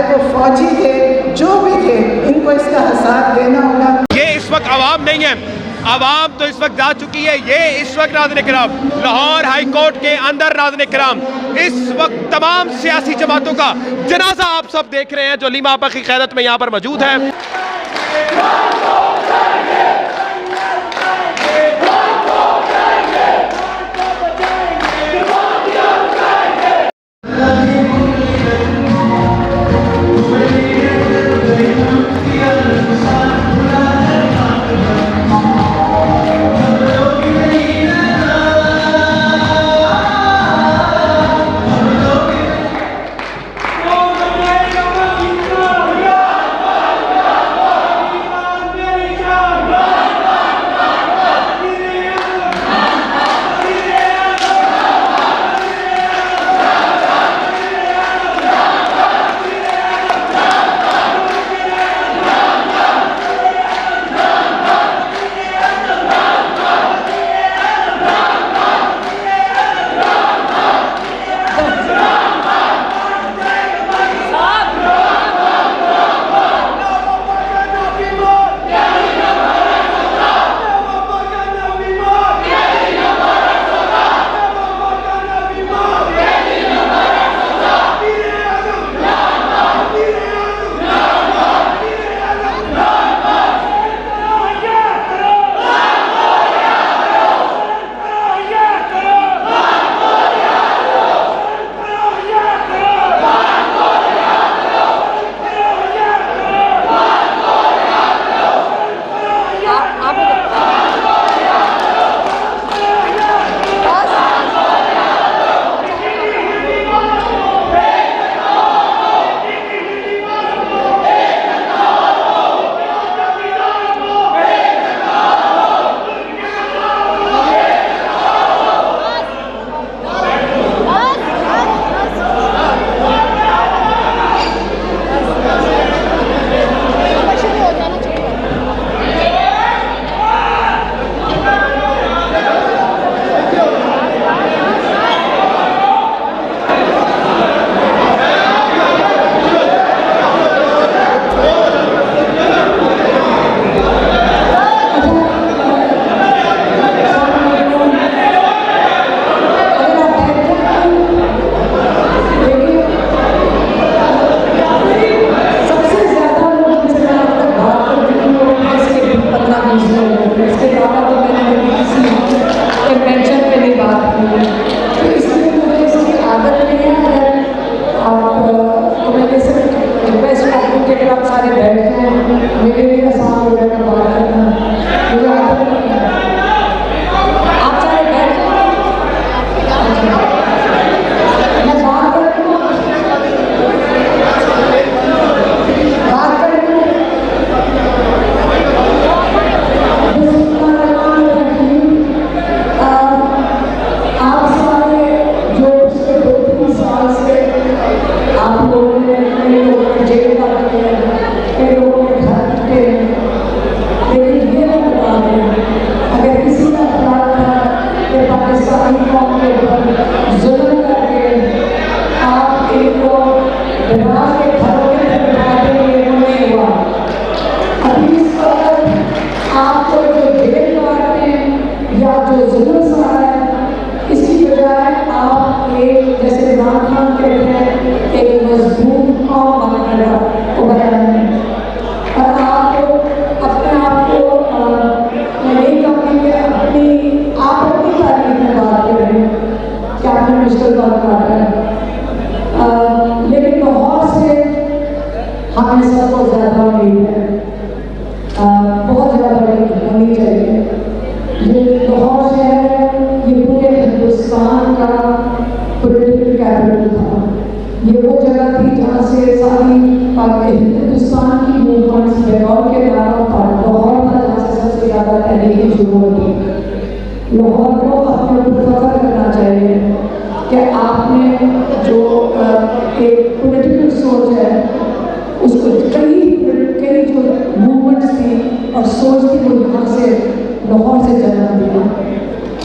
चाहे वो फौजी थे, जो भी थे, इनको इसका हिसाब देना होगा। ये इस वक्त आवाम नहीं है, आवाम तो इस वक्त जा चुकी है। ये इस वक्त नाज़रीन किराम लाहौर हाई कोर्ट के अंदर नाज़रीन किराम इस वक्त तमाम सियासी जमातों का जनाजा आप सब देख रहे हैं जो अलीम आपा की क़यादत में यहाँ पर मौजूद है।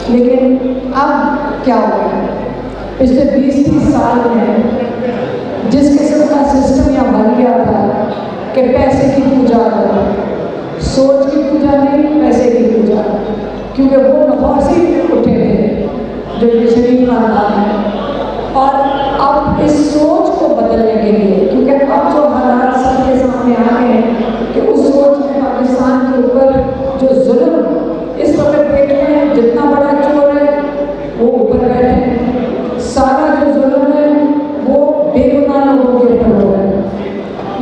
लेकिन अब क्या हो गया, पिछले 20-30 साल में जिस किस्म का सिस्टम यहाँ बन गया था कि पैसे की पूजा करो, सोच की पूजा नहीं, पैसे की पूजा, क्योंकि वो लाहौर से ही उठे थे जो ये शरीफ खानदान है। और अब इस सोच को बदलने के लिए, क्योंकि अब जो हालात सबके सामने आ गए हैं कि उस सोच में पाकिस्तान के ऊपर जो जुल्म इस वक्त देख रहे हैं, जितना बड़ा चोर है वो ऊपर बैठे हैं, सारा जो जुल्म है वो बेगुनाह लोगों के ऊपर हो रहा है।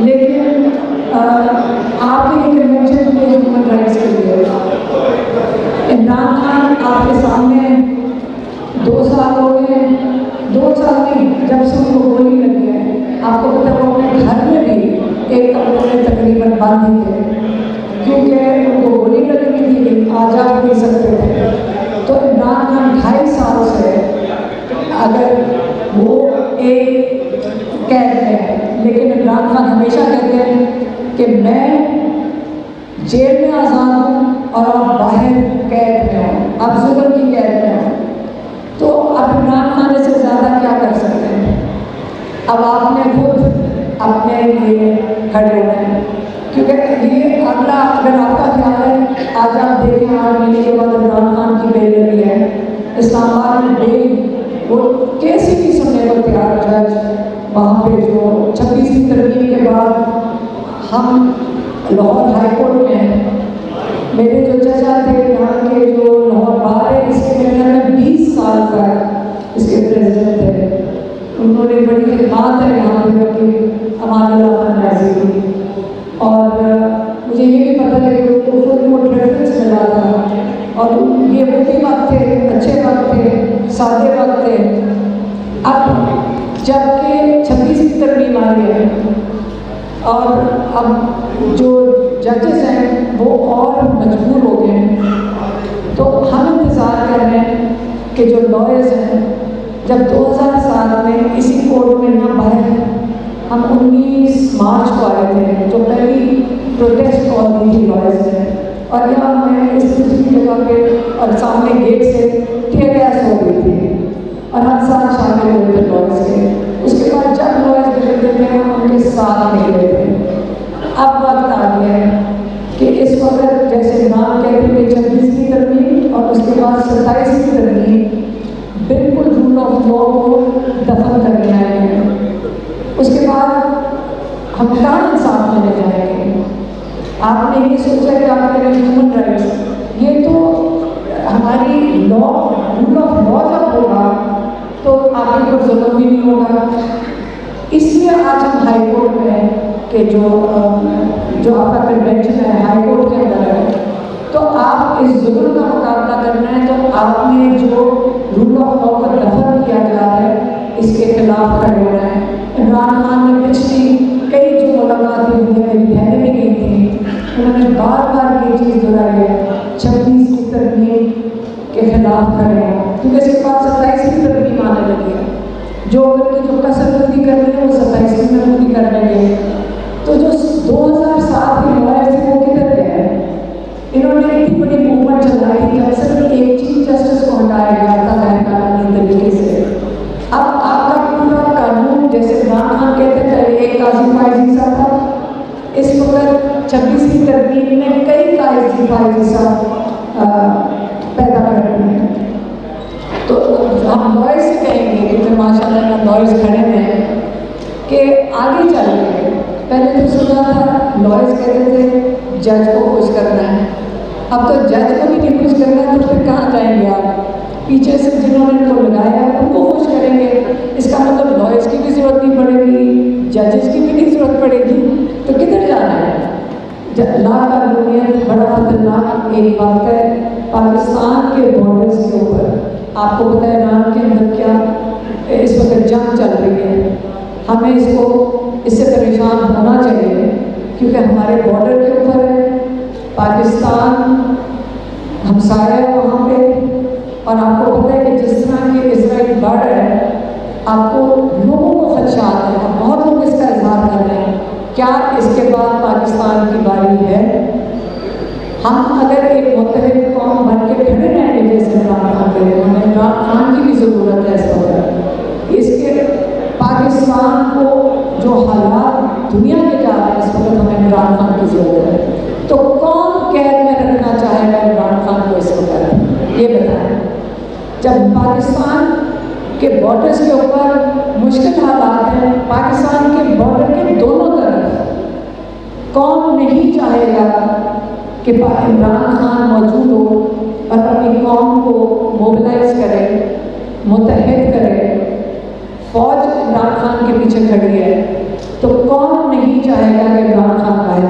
लेकिन आपने एक कन्वेंशन किए ह्यूमन राइट्स के लिए, इमरान खान आपके सामने 2 साल हो गए, 2 साल नहीं, जब से उनको गोली लगी है, आपको पता है वो अपने घर में भी एक कमरे में तकरीबन बंद ही थे, क्योंकि उनको गोली लगी थी, आ जा नहीं सकते थे। तो इमरान खान 2.5 साल से अगर वो एक कैद में है, लेकिन इमरान खान हमेशा कहते हैं कि मैं जेल में आज़ाद हूँ और आप बाहर कैद में हो, आप जुल्म की कैद में हो। तो अब इमरान खान से ज़्यादा क्या कर सकते हैं? अब आपने खुद अपने लिए खड़े होना है, क्योंकि ये अगला, अगर आपका ख्याल है, आज आप देखें 8 महीने के बाद इमरान खान की बेल लगी है इस्लामाबाद में, बेल वो कैसी भी सुनने को तैयार जज वहाँ पे जो 26वीं तरमीम के बाद हम लाहौर हाई कोर्ट में हैं, मेरे जो चचा थे यहाँ के जो लाहौर बार है, इसके मेरे में 20 साल का इसके प्रेसिडेंट थे, उन्होंने बड़ी खिदमत है यहाँ पे वकील अमान नाजी की। और मुझे ये भी पता है कि उनको फुल रेफरेंस मिला था, और ये वो भी वक्त थे, अच्छे वक्त थे, सादे वक्त थे। अब जबकि 26वीं तरमीम आ रही है और अब जो जजेस हैं वो और मजबूर हो गए हैं, तो हम इंतज़ार कर रहे हैं कि जो लॉयर्स हैं, जब 2007 में इसी कोर्ट में यहाँ बाहर हम 19 मार्च को आए थे, जो पहली प्रोटेस्ट कॉल दी थी लॉयर्स ने, और यहाँ हमें इस दूसरी जगह पे और सामने गेट से टीयर गैस हो गई थी और हम साथ शामिल हुए थे लॉयर्स के। उसके बाद जब लॉयर्स निकलते थे हम उनके साथ निकले थे। अब वक्त आ गया है कि इस वक्त जैसे नाम कहते थे 26वीं तरमीम और उसके बाद 27वीं तरमीम बिल्कुल रूल ऑफ लॉ को दफन करने आए हैं। उसके बाद हम कहाँ इंसाफ लेने जाएंगे? आपने ये सोचा कि आप करें ह्यूमन राइट्स, ये तो हमारी लॉ, रूल ऑफ लॉ जब होगा तो आगे कोई जुल्म भी नहीं होगा। इसलिए आज हम हाई कोर्ट में कि जो आपका कन्वेंशन है हाई कोर्ट के अंदर है, तो आप इस जुल्म का मुकाबला करना है तो आपने जो रूल ऑफ लॉ को दफन किया गया है इसके खिलाफ खड़े होना है। इमरान खान ने पिछली कई जो मुलाकातें हुई हैं, मेरी बहनें भी गई थी, उन्होंने बार बार ये चीज़ दोहराई है 26वीं तरमीम के खिलाफ खड़े हों, क्योंकि इसके बाद 27वीं तरमीम आने लगी है। जो अगर जो कसरबंदी करनी है वो 27वीं में पूरी कर लेंगे। तो जो 2007 के लॉयर्स थे वो किधर गए? इन्होंने इतनी बड़ी मूवमेंट चलाई थी जब सिर्फ एक चीफ जस्टिस को हटाया गया था गैर कानूनी तरीके से। अब आपका पूरा कानून, जैसे इमरान खान कहते थे एक काजी फायजी साहब था, इस वक्त 26वीं तरमीम में कई काजी फायजी साहब पैदा कर रहे हैं। तो हम लॉयर्स से कहेंगे कि फिर माशाल्लाह लॉयर्स खड़े हैं कि आगे चल के पहले तो सुना था लॉयर्स कहते थे जज को खुश करना है, अब तो जज को भी नहीं खुश करना है, तो फिर कहाँ जाएंगे आप? पीछे से जिन्होंने इनको लगाया है उनको खुश करेंगे, इसका मतलब लॉयर्स की भी ज़रूरत नहीं पड़ेगी, जजेस की भी नहीं ज़रूरत पड़ेगी, तो किधर जाना है? लाकानूनियत बड़ा खतरनाक एक बात है पाकिस्तान के बॉर्डर्स के ऊपर। आपको पता है ईरान के अंदर क्या इस वक्त जंग चल रही है, हमें इससे परेशान होना चाहिए क्योंकि हमारे बॉर्डर के ऊपर है, पाकिस्तान हमसाया है वहाँ पे, और आपको पता है कि जिस तरह की इसराइल बढ़ रहा है आपको लोगों को खदशात है, और बहुत लोग इसका इजहार कर रहे हैं क्या इसके बाद पाकिस्तान की बारी है? हम अगर एक मुत्तहिद कौम बन के खड़े रहेंगे जैसे इमरान खान के लिए, हमें इमरान खान की भी ज़रूरत है इस वक्त, इसके पाकिस्तान को जो हालात दुनिया के जा रहे हैं इस वक्त हमें इमरान खान की ज़रूरत है। तो कौन कैद में रखना चाहेगा इमरान खान को इस वक्त, ये बताएं। जब पाकिस्तान के बॉर्डर्स के ऊपर मुश्किल हालात हैं, पाकिस्तान के बॉर्डर के दोनों तरफ कौन नहीं चाहेगा कि इमरान खान मौजूद हो और अपनी कौम को मोबिलाइज करे, मुत्तहिद करे। फौज इमरान खान के पीछे खड़ी है, तो कौन नहीं चाहेगा कि इमरान खान बाहर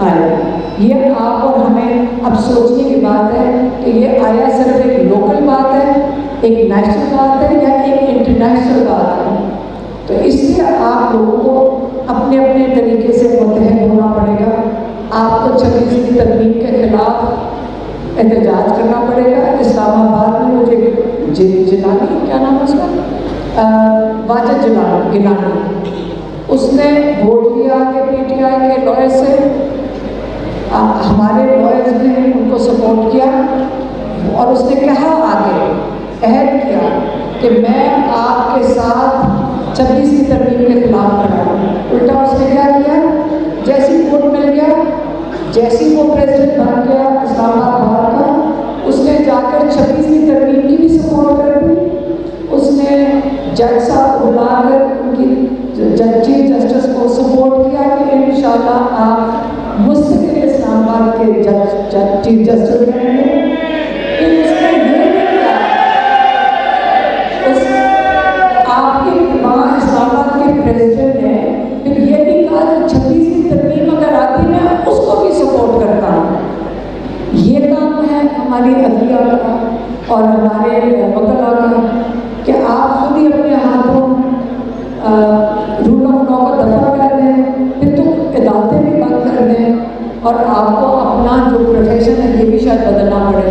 आए। ये आप और हमें अब सोचने की बात है कि ये आया सिर्फ एक लोकल बात है, एक नेशनल बात है या एक इंटरनेशनल बात है। तो इसलिए आप लोगों को अपने अपने तरीके से मुत्तहिद होना पड़ेगा। आपको 26वीं तरमीम के खिलाफ एहतजाज करना पड़ेगा। इस्लामाबाद में मुझे जिलानी, क्या नाम है उसका, वाजिद गिलानी, उसने वोट लिया कि PTI के लॉयर से, हमारे लॉयर्स ने उनको सपोर्ट किया और उसने कहा, आगे अहद किया कि मैं आपके साथ 26वीं तरमीम के खिलाफ खड़ा हूँ। उल्टा उसने क्या किया, जैसी वोट मिल गया, जैसी वो प्रेसिडेंट बन गया इस्लामाबाद का, उसने जाकर 26वीं तरमीम की भी सपोर्ट कर दी। उसने जज साहब बुलाकर उनकी चीफ जस्टिस को सपोर्ट किया कि इंशाल्लाह आप मुस्तकिल इस्लामाबाद के चीफ जस्टिस बनेंगे। फिर उसने ये भी किया, आपके वहाँ इस्लामाबाद के प्रेसिडेंट ने फिर ये भी कहा कि 26वीं तरमीम अगर आती मैं उसको भी सपोर्ट करता हूँ। ये काम है हमारी अदलिया का और हमारे वकला का कि आप खुद ही अपने हाथों रूल ऑफ लॉ को दफा कर दें, फिर तो अदालतें भी बंद कर दें और आपको अपना जो प्रोफेशन है ये भी शायद बदलना पड़े।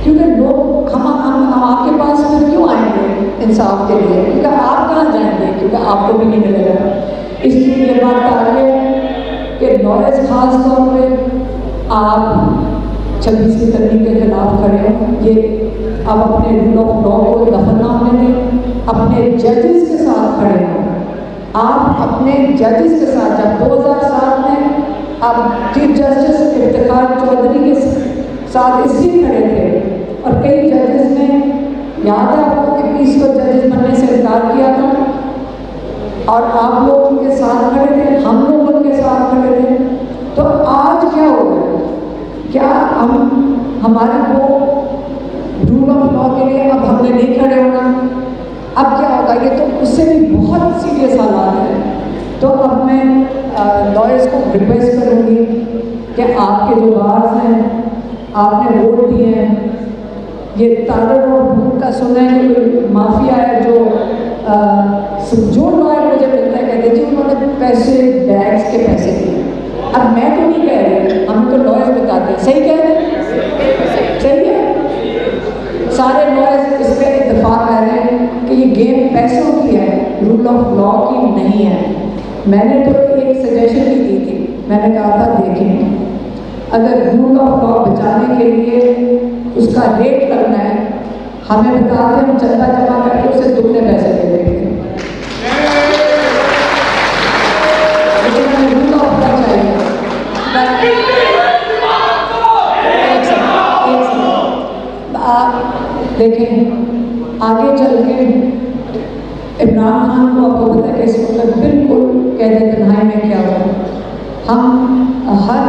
क्योंकि लोग हम आपके पास फिर क्यों आएंगे इंसाफ के लिए, क्योंकि आप कहाँ जाएंगे, क्योंकि आपको भी नहीं मिलेगा। इसलिए ये बात आ रही है कि लॉयर्स खास तौर पे आप 26वीं तरमीम के खिलाफ खड़े हो। ये अब अपने रूल ऑफ लॉ को दफन ना होने दें, अपने जजेस के साथ खड़े हो। आप अपने जजेस के साथ, जब 2007 में आप चीफ जस्टिस इफ्तिखार चौधरी के साथ इसलिए खड़े थे और कई जजेस ने, याद है आपको कि 20 को जजेस बनने से इनकार किया था और आप लोग उनके साथ खड़े थे, हम लोग उनके साथ खड़े थे। तो आज क्या हो गया, क्या हमारे को रूल ऑफ लॉ के लिए अब हमने नहीं खड़े होना? अब क्या होगा, ये तो उससे भी बहुत सीरियस हालात है। तो अब मैं लॉयर्स को रिक्वेस्ट करूँगी कि आपके जो बार्स हैं, आपने वोट दिए हैं, ये तारड़ और भूख का सुना है कि कोई माफिया है जो लॉयर मुझे मिलता है कहते जी उन्होंने पैसे बैग्स के पैसे दिए। अब मैं तो नहीं कह रही, हम तो लॉयर्स बताते हैं, सही कह रहे हैं, सही है। सारे लॉयर्स इस पर इत्तेफाक कर रहे हैं कि ये गेम पैसों की है, रूल ऑफ लॉ की नहीं है। मैंने तो एक सजेशन भी दी थी, मैंने कहा था देखें, अगर रूल ऑफ लॉ बचाने के लिए उसका रेट करना है, हमें बता दें, हम चंदा जमा करके उसे दुगने पैसे दे देंगे। लेकिन हमें रूल ऑफ लॉ चाहिए। आप देखें आगे चल के इमरान खान को आपको पता है कि इस वक्त बिल्कुल कैद तन्हाई में क्या हुआ। हम हर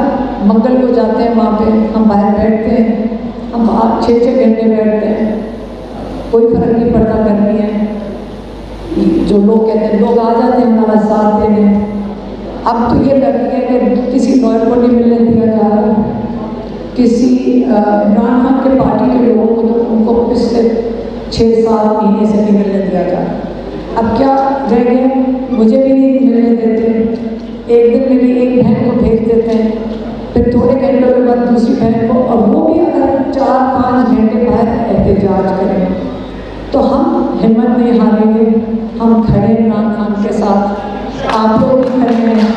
मंगल को जाते हैं, वहाँ पे हम बाहर बैठते हैं, हम 6-6 घंटे बैठते हैं, कोई फर्क नहीं पड़ता गर्मी है। जो लोग कहते हैं, लोग आ जाते हैं हमारा साथ देने। अब तो ये गर्मी है कि किसी लॉयर को नहीं मिलने दिया जा रहा, किसी इमरान खान के पार्टी के लोगों को तो उनको पिछले 6-7 महीने से नहीं मिलने दिया जा रहा। अब क्या रह गए, मुझे भी नहीं मिलने देते। एक दिन मेरी एक बहन को भेज देते हैं, फिर थोड़े घंटों के बाद दूसरी बहन को, और वो भी अगर 4-5 घंटे बाद एहतजाज करें तो हम हिम्मत नहीं हारेंगे। हम खड़े इमरान खान के साथ, आप लोग भी खड़े हैं।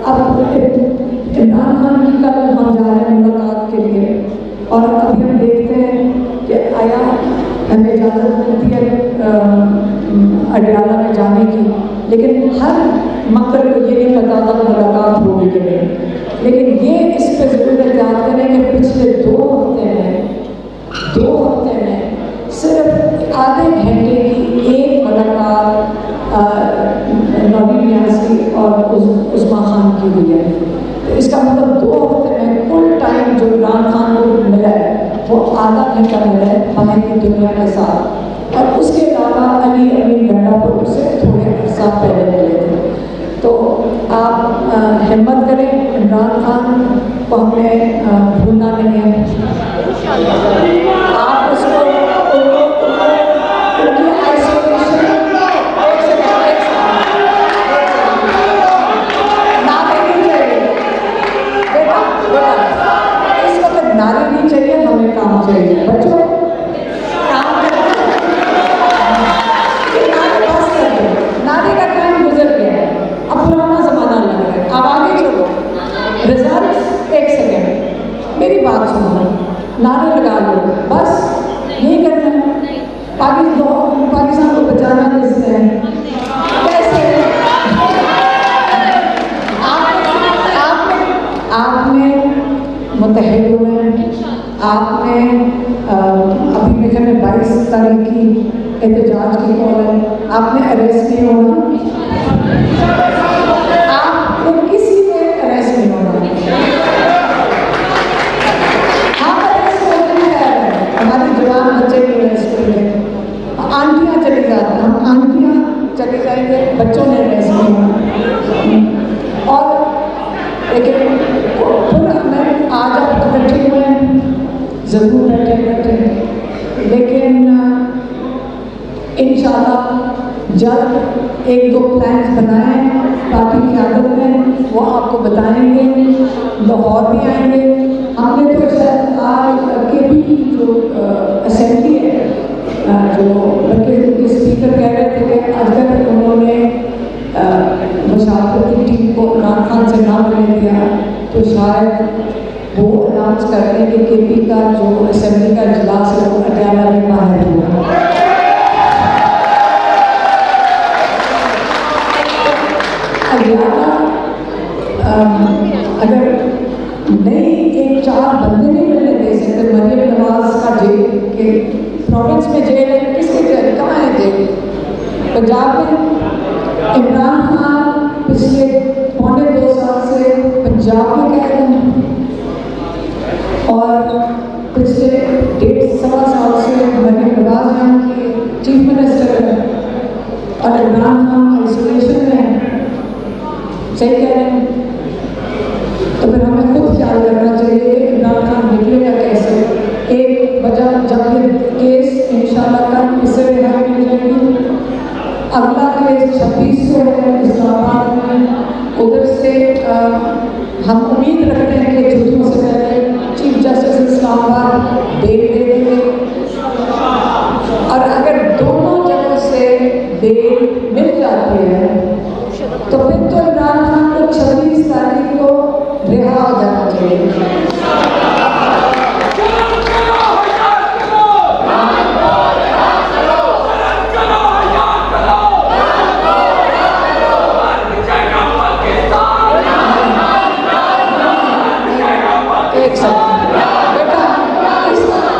अब अडियाला में जाने की, लेकिन हर मक्कर को ये नहीं पता था मुलाकात होगी कि नहीं। लेकिन ये इस पर ज़रूर याद करें कि पिछले 2 हफ्ते में सिर्फ आधे घंटे की एक मुलाकात नवीन न्यासी और उस्मा खान की हुई है। तो इसका मतलब 2 हफ्ते में कुल टाइम जो इमरान खान को मिला है वो आधा घंटा मिला है बाहर की दुनिया के साथ, और उसके अलावा अली अमीन गंडापुर से थोड़े अर्सा पहले मिले थे। तो आप हिम्मत करें, इमरान खान को हमने भूलना नहीं है। आप उसको उनकी आइसोलेशन नारे नहीं चाहिए, हमें काम चाहिए। बच्चों काम नारे का टाइम गुजर गया, अब पुराना जमाना लग रहा है। अब आगे चलो, रिजल्ट 1 सेकेंड, मेरी बात सुनो, नारे लगा लो, बस यही करना है। पाकिस्तान को बचाना किसने है, कैसे? आपने मुतहद होना है, आपने अभी मेरे में 22 तारीख की एहतजाज की कॉल है, आपने अरेस्ट नहीं होना, आपने किसी में अरेस्ट नहीं होना। हम अरेस्ट होने हैं, हमारे जवान बच्चे भी अरेस्ट होंगे, आंटियाँ चली जाती हैं, हम आंटियाँ चले जाएंगे, बच्चों ने अरेस्ट नहीं होना। और लेकिन मैं आज आप इकट्ठे हुए हैं, ज़रूर बैठे, लेकिन इंशाल्लाह जब 1-2 प्लान्स बनाएं पार्टी की आदत में, वो आपको बताएंगे, लाहौर भी आएंगे। हमने तो शायद आज केपी की जो असेंबली है, जो बल्कि स्पीकर कह रहे थे कि अगर उन्होंने मुशावरती टीम को इमरान खान से ना मिलने दिया तो शायद वो अनाउंस करते हैं कि केपी का जो असेंबली का इजलास है वो अडियाला में बाहर हुआ। अडियाला अगर नई 1-4 बंदे नहीं मिलने दे सकते, मरियम नवाज का जेल के प्रोविंस में जेल है, किसके जेल, कहाँ है जेल? पंजाब में। इमरान खान पिछले 2.25 साल से पंजाब में कैद हैं, और पिछले 1.5-1.25 साल से मरियम नवाज यहाँ की चीफ मिनिस्टर है, और इमरान खान आइसोलेशन में है। सही कह रहे हैं? तो फिर हमें खुद ख्याल करना चाहिए कि इमरान खान निकलेगा कैसे। एक वजह जब ये केस इंशाल्लाह कल इससे रिहाई मिल जाएगी, अगला केस 26 को है इस्लामाबाद में, उधर से हम उम्मीद रखते हैं कि छुट्टियों से पहले चीफ जस्टिस इस्लामाबाद बेल दे देंगे, और अगर दोनों जगह से बेल मिल जाती है तो फिर तो इमरान खान को 26 तारीख को रिहा हो जाना चाहिए।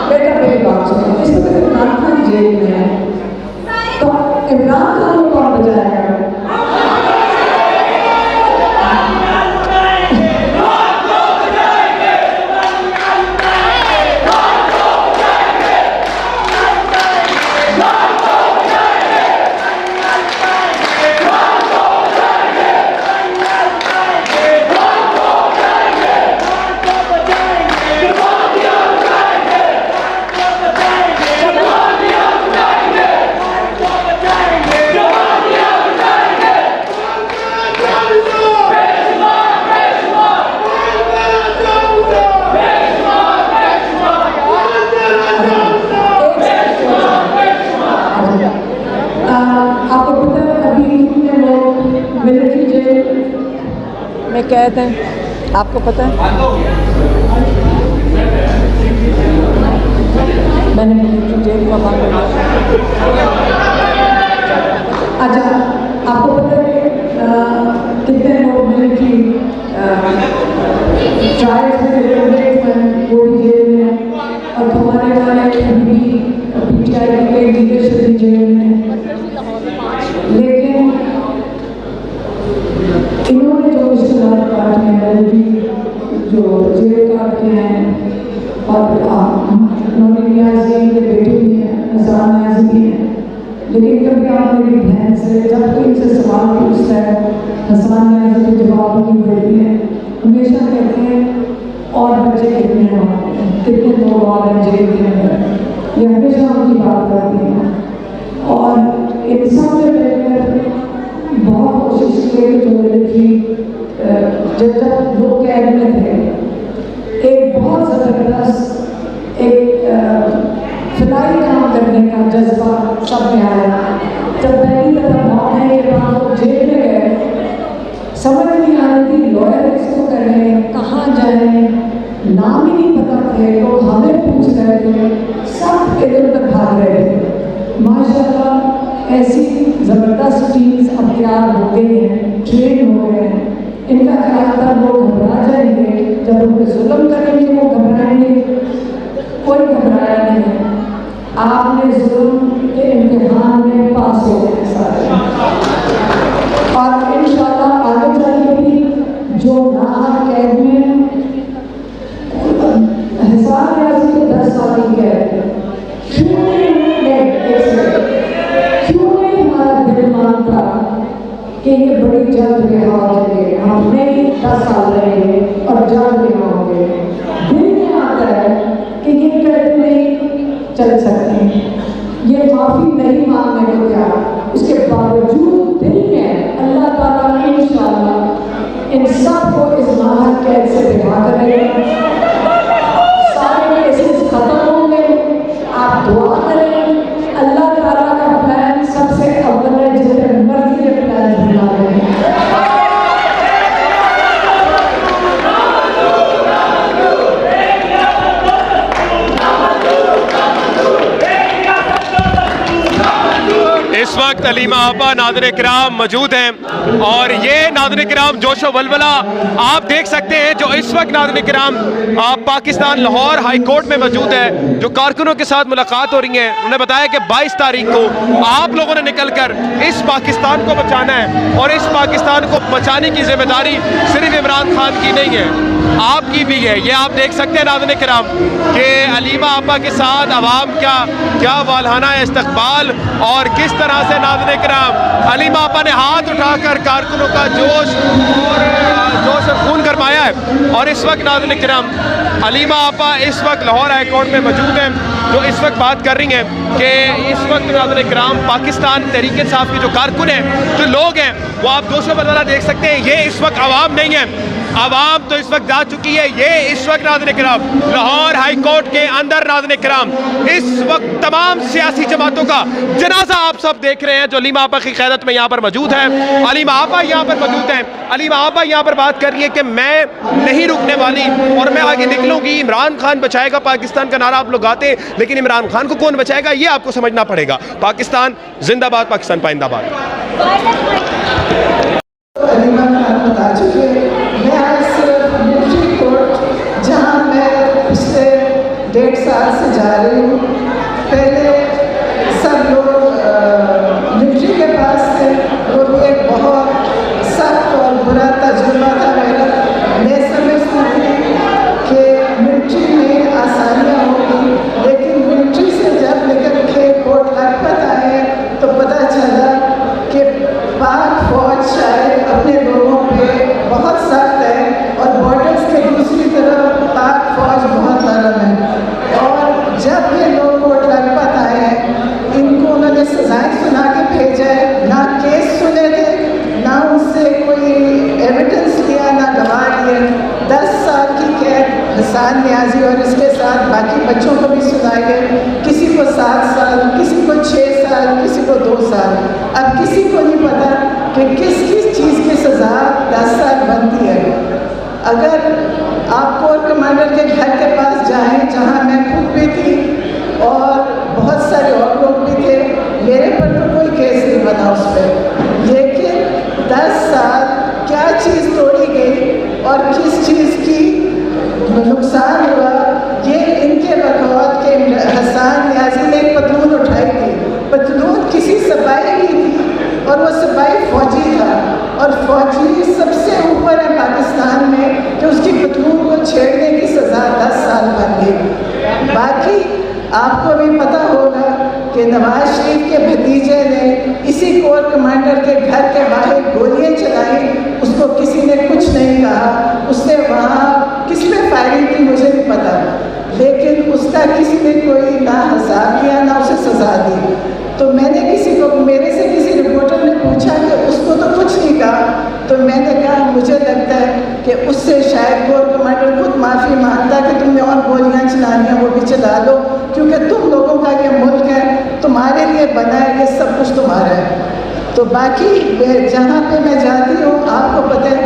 बेटा मेरी बात सुनो, इसमें तो इमरान खान जेल में है, तो इमरान खान को कौन बचाएगा? में कैद हैं, आपको पता है? मैंने जेल का बात अच्छा, आपको पता है कितने लोग मिलिट्री ट्रायल्स में वो भी जेल में, और हमारे वाले भी PTI के लीडरशिप भी जेल में। लेकिन इन्होंने जो इस्तेमाल काटे हैं, जो जेल काटे हैं, और नौनी न्याजी के बेटे भी हैं, हसान न्याजी भी हैं, लेकिन कभी आप मेरी बहन से जब कोई इनसे सवाल पूछता है, हसान न्याजी को जवाब नहीं देती है, हमेशा कहते हैं और बच्चे कितने हैं, कितने लोग और हैं जेल के अंदर, ये हमेशा उनकी बात करती हैं। और इन सब में मिलकर बहुत कोशिश की कि जो मिलिट्री जब लोग कैद में थे, एक बहुत ज़बरदस्त एक फिनाई काम करने का जज्बा सब में आया। जब पहली दफ़ा मौके के बाद लोग जेल में गए, समझ नहीं आ रही थी लॉयर किसको करें, कहाँ जाएं, नाम ही नहीं पता थे, लोग हमें पूछ रहे थे, सब इधर उधर भाग रहे थे। माशाल्लाह ऐसी ज़बरदस्त टीम्स अब तैयार हो गई हैं, ट्रेन हो गए हैं। इनका ख्याल था लोग घबरा जाएंगे, जब उन पर जुल्म करेंगे वो घबराएंगे, कोई घबराया नहीं। आपने जुल्म के इम्तिहान में पास हो गए सारे, और इंशाल्लाह आगे चल भी जो नाहक कैद में हिसाब न्याजी को 10 साल की कैद, क्यों नहीं हमारा दिल मानता कि ये बड़ी जल्द रिहा हो जाएंगे, हम नहीं 10 साल रहेंगे और जल्द रिहा होंगे। दिल में आता है कि ये कैद नहीं चल सकते, ये माफ़ी नहीं मांगने को तैयार, उसके बावजूद दिल में अल्लाह ताला इंशाअल्लाह इन सब को इस नाहक कैद से रिहा करेगा। सारे केसेस खत्म होंगे, आप दुआ करें, अल्लाह ताला का प्लान सबसे अव्वल है, जिसने मर्जी के प्लान बना रहे हैं। इस वक्त अलीमा आपा नाज़रीन किराम मौजूद हैं, और ये नाज़रीन किराम जोशो वलवला आप देख सकते हैं जो इस वक्त नाज़रीन किराम पाकिस्तान लाहौर हाई कोर्ट में मौजूद है। जो कारकुनों के साथ मुलाकात हो रही है, उन्होंने बताया कि 22 तारीख को आप लोगों ने निकल कर इस पाकिस्तान को बचाना है, और इस पाकिस्तान को बचाने की जिम्मेदारी सिर्फ इमरान खान की नहीं है, आपकी भी है। ये आप देख सकते हैं नाज़रीन किराम कि अलीमा आपा के साथ अवाम क्या वालहाना इस्तकबाल, और किस तरह से नाज़रीन किराम अलीमा आपा ने हाथ उठाकर कारकुनों का जोश और खून गरमाया है। और इस वक्त नाज़रीन किराम अलीमा आपा इस वक्त लाहौर हाई कोर्ट में मौजूद हैं, जो इस वक्त बात कर रही हैं कि इस वक्त नाज़रीन किराम पाकिस्तान तहरीक इंसाफ के जो कारकुन हैं, जो लोग हैं, वो आप जोशो वलवला देख सकते हैं। ये इस वक्त आवाम नहीं है, आवाम तो इस वक्त जा चुकी है। ये इस वक्त नाज़रीन किराम लाहौर हाई कोर्ट के अंदर नाज़रीन किराम इस वक्त तमाम सियासी जमातों का जनाजा आप सब देख रहे हैं, जो अलीमा आपा की क़यादत में यहाँ पर मौजूद है। अलीमा आपा यहाँ पर मौजूद हैं। अलीमा आपा यहाँ पर बात कर रही है कि मैं नहीं रुकने वाली और मैं आगे निकलूंगी। इमरान खान बचाएगा पाकिस्तान का नारा आप लोग गाते हैं, लेकिन इमरान खान को कौन बचाएगा ये आपको समझना पड़ेगा। पाकिस्तान जिंदाबाद, पाकिस्तान पाइंदाबाद। अलीमा खान बता चुके, मैं आज सिर्फ मिलिट्री कोर्ट जहाँ मैं पिछले 1.5 साल से जा रही हूँ, पहले सब लोग मिलिट्री के पास थे, वो भी एक बहुत सख्त और बुरा तजुर्बा था मेरा। मैं समझती थी कि मिलिट्री में आसानियाँ होगी, लेकिन मिलिट्री से जब निकल के कोर्ट लखपत आए तो पता चला कि पाक फौज शायद अपने लोगों पे बहुत सख्त है, और बॉर्डर्स के दूसरी तरफ पाक फौज बहुत नरम है। और जब ये लोग कोर्ट लखपत आए हैं, इनको उन्होंने सजाएं सुना के भेजा है, ना केस सुने थे, ना उनसे कोई एविडेंस लिया, ना गवाह लिए। 10 साल की कैद हसान न्याजी और इसके साथ बाकी बच्चों को भी सुनाई गए, किसी को 7 साल, किसी को 6 साल, किसी को 2 साल। अब किसी को नहीं पता कि किस चीज़ की सज़ा 10 साल बनती है। अगर आप कोर कमांडर के घर के पास जाएं, जहां मैं खुद भी थी और बहुत सारे और लोग भी थे, मेरे पर तो कोई केस नहीं बना उस पर। लेकिन 10 साल क्या चीज़ तोड़ी गई और किस चीज़ की नुकसान हुआ, ये इनके बगौत के हसन न्याजी ने एक पतलून उठाई थी। पतलून किसी सिपाही की थी और वो सिपाही फौजी था, और फौजी सबसे ऊपर है पाकिस्तान में कि उसकी पतलून को छेड़ने की सज़ा 10 साल बन गई। बाकी आपको भी पता होगा कि नवाज शरीफ के भतीजे ने इसी कोर कमांडर के घर के बाहर गोलियां चलाई, उसको किसी ने कुछ नहीं कहा। उसने वहाँ किस पे फायरिंग की मुझे नहीं पता, लेकिन उसका किसी ने कोई ना हिसाब किया ना उसे सज़ा दी। तो मैंने किसी को, मेरे से किसी रिपोर्टर ने पूछा कि उसको तो कुछ नहीं कहा, तो मैंने कहा मुझे लगता है कि उससे शायद कोर कमांडर खुद माफ़ी मांगता कि तुमने और गोलियां चलानी है वो भी चला लो, क्योंकि तुम लोगों का ये मुल्क है, तुम्हारे लिए बना है, ये सब कुछ तुम्हारा है। तो बाकी जहाँ पे मैं जाती हूँ आपको पता है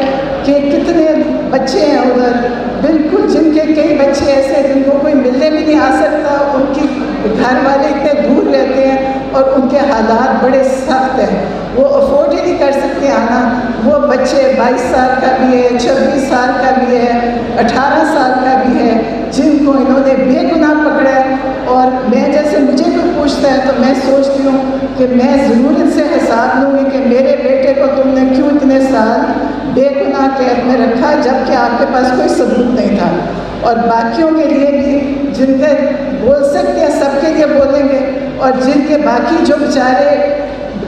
कि कितने बच्चे हैं उधर, बिल्कुल जिनके कई बच्चे ऐसे हैं जिनको कोई मिलने भी नहीं आ सकता, उनकी घर वाले इतने दूर रहते हैं और उनके हालात बड़े सख्त हैं, वो अफोर्ड ही नहीं कर सकते आना। वो बच्चे 22 साल का भी है, 26 साल का भी है, 18 साल का भी है, जिनको इन्होंने बेगुनाह पकड़ा है। और मैं जैसे मुझे कोई पूछता है तो मैं सोचती हूँ कि मैं ज़रूर इनसे हिसाब लूँगी कि मेरे बेटे को तुमने क्यों इतने साल बेगुनाह कैद में रखा जबकि आपके पास कोई सबूत नहीं था। और बाकियों के लिए भी जिनके बोल सकते हैं सबके लिए बोलेंगे, और जिनके बाकी जो बेचारे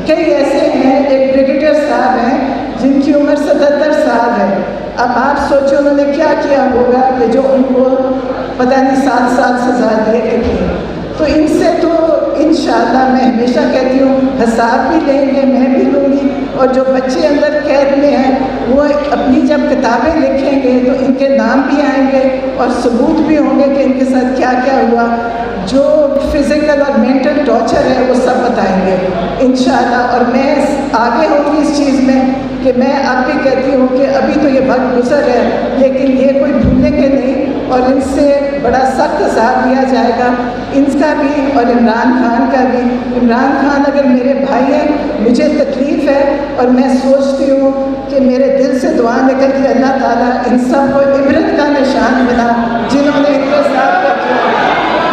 कई ऐसे हैं, एक ब्रिगेडियर साहब हैं जिनकी उम्र 77 साल है। अब आप सोचो उन्होंने क्या किया होगा कि जो उनको पता नहीं 7 साल सजा दिए थे। तो इनसे तो इंशाअल्लाह मैं हमेशा कहती हूँ हिसाब भी लेंगे, मैं भी लूँगी, और जो बच्चे अंदर कैद में हैं वो अपनी जब किताबें लिखेंगे तो इनके नाम भी आएंगे और सबूत भी होंगे कि इनके साथ क्या क्या हुआ। जो फिज़िकल और मेंटल टॉर्चर है वो सब बताएंगे इंशाअल्लाह। और मैं आगे होंगी इस चीज़ में कि मैं अब भी कहती हूँ कि अभी तो ये वक्त गुजर है, लेकिन ये कोई भूलेंगे नहीं और इनसे बड़ा सख्त हिसाब लिया जाएगा, इनका भी और इमरान खान का भी। इमरान खान अगर मेरे भाई हैं, मुझे तकलीफ़ है और मैं सोचती हूँ कि मेरे दिल से दुआ निकलती है अल्लाह ताला इन सब को इबरत का निशान बना जिन्होंने इनके साथ किया,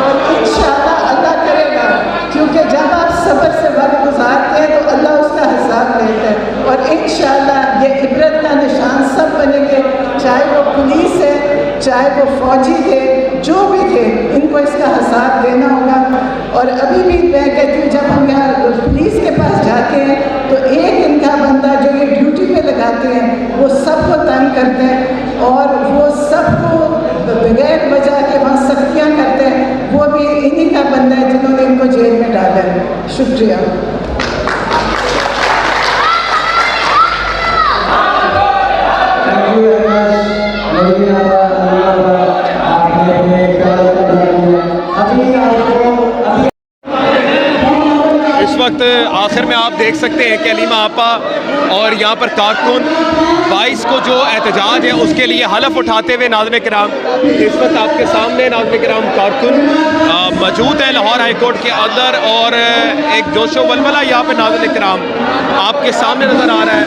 और इंशाअल्लाह अल्लाह करेगा, क्योंकि जब आप सब्र से वक्त गुजारते हैं तो अल्लाह उसका हिसाब लेता है। और इंशाअल्लाह ये इबरत का निशान सब बनेंगे, चाहे वो पुलिस है, चाहे वो फौजी थे, जो भी थे, इनको इसका हिसाब देना होगा। और अभी भी मैं कहती हूँ जब हम यहाँ पुलिस के पास जाते हैं तो एक इनका बंदा जो ये ड्यूटी पे लगाते हैं वो सबको तंग करते हैं और वो सबको बगैर वजह के वहाँ सख्तियाँ करते हैं, वो भी इन्हीं का बंदा है जिन्होंने इनको जेल में डाला है। शुक्रिया। इस वक्त आखिर में आप देख सकते हैं कि अलीमा आपा और यहाँ पर कारकुन 22 को जो एहतजाज है उसके लिए हलफ उठाते हुए नाज़रीन किराम इस वक्त आपके सामने नाज़रीन किराम कारकुन मौजूद है लाहौर हाई कोर्ट के अंदर, और एक जोशो वलवला यहाँ पे नाज़रीन किराम आपके सामने नज़र आ रहा है।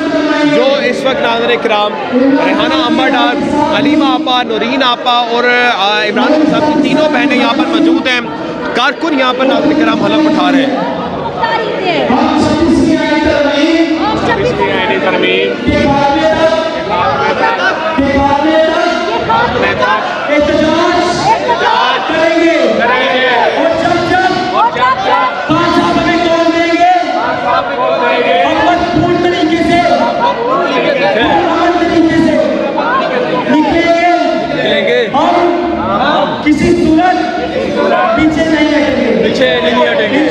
जो इस वक्त नाज़रीन किराम रेहाना अम्मा डार, अलीमा आपा, नूरीन आपा और इमरान साहब की तीनों बहनें यहाँ पर मौजूद हैं। कारकुन यहाँ पर नाज़रीन किराम हलफ उठा रहे हैं। किसी सूरत पीछे नहीं हटेंगे।